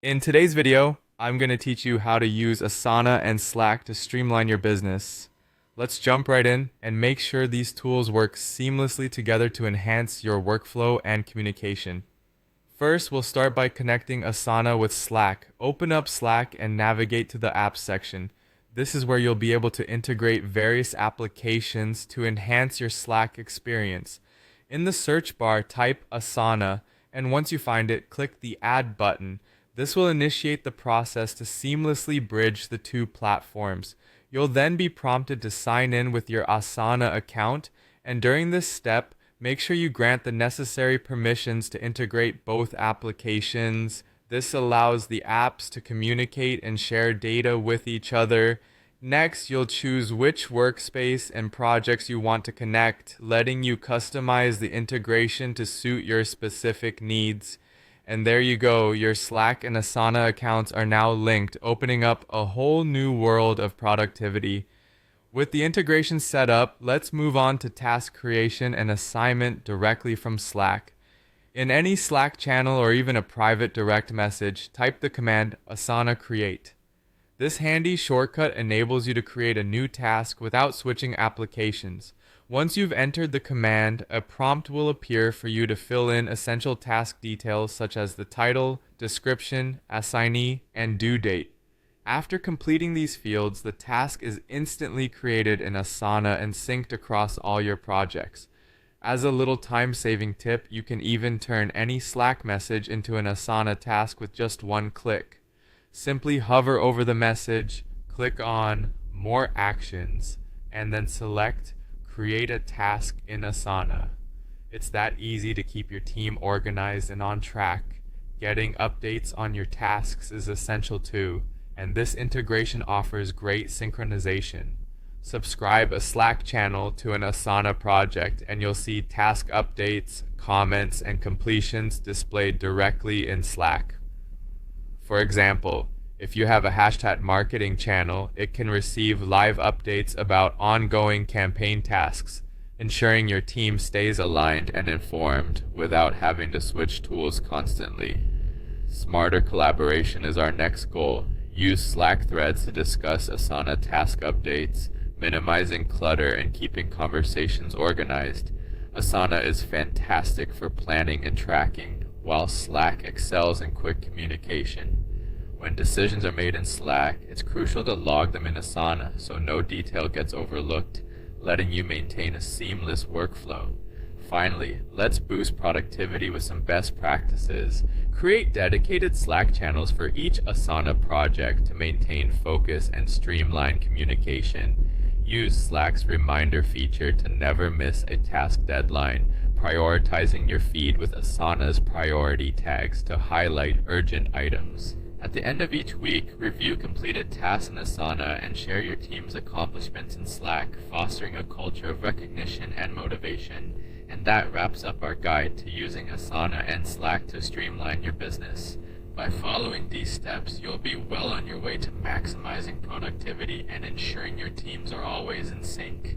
In today's video, I'm going to teach you how to use Asana and Slack to streamline your business. Let's jump right in and make sure these tools work seamlessly together to enhance your workflow and communication. First, we'll start by connecting Asana with Slack. Open up Slack and navigate to the Apps section. This is where you'll be able to integrate various applications to enhance your Slack experience. In the search bar, type Asana, and once you find it, click the Add button. This will initiate the process to seamlessly bridge the two platforms. You'll then be prompted to sign in with your Asana account, and during this step, make sure you grant the necessary permissions to integrate both applications. This allows the apps to communicate and share data with each other. Next, you'll choose which workspace and projects you want to connect, letting you customize the integration to suit your specific needs. And there you go, your Slack and Asana accounts are now linked, opening up a whole new world of productivity. With the integration set up, let's move on to task creation and assignment directly from Slack. In any Slack channel or even a private direct message, type the command Asana create. This handy shortcut enables you to create a new task without switching applications. Once you've entered the command, a prompt will appear for you to fill in essential task details such as the title, description, assignee, and due date. After completing these fields, the task is instantly created in Asana and synced across all your projects. As a little time-saving tip, you can even turn any Slack message into an Asana task with just one click. Simply hover over the message, click on More Actions, and then select Create a Task in Asana. It's that easy to keep your team organized and on track. Getting updates on your tasks is essential too, and this integration offers great synchronization. Subscribe a Slack channel to an Asana project and you'll see task updates, comments, and completions displayed directly in Slack. For example, if you have a hashtag marketing channel, it can receive live updates about ongoing campaign tasks, ensuring your team stays aligned and informed without having to switch tools constantly. Smarter collaboration is our next goal. Use Slack threads to discuss Asana task updates, minimizing clutter and keeping conversations organized. Asana is fantastic for planning and tracking, while Slack excels in quick communication. When decisions are made in Slack, it's crucial to log them in Asana so no detail gets overlooked, letting you maintain a seamless workflow. Finally, let's boost productivity with some best practices. Create dedicated Slack channels for each Asana project to maintain focus and streamline communication. Use Slack's reminder feature to never miss a task deadline, prioritizing your feed with Asana's priority tags to highlight urgent items. At the end of each week, review completed tasks in Asana and share your team's accomplishments in Slack, fostering a culture of recognition and motivation. And that wraps up our guide to using Asana and Slack to streamline your business. By following these steps, you'll be well on your way to maximizing productivity and ensuring your teams are always in sync.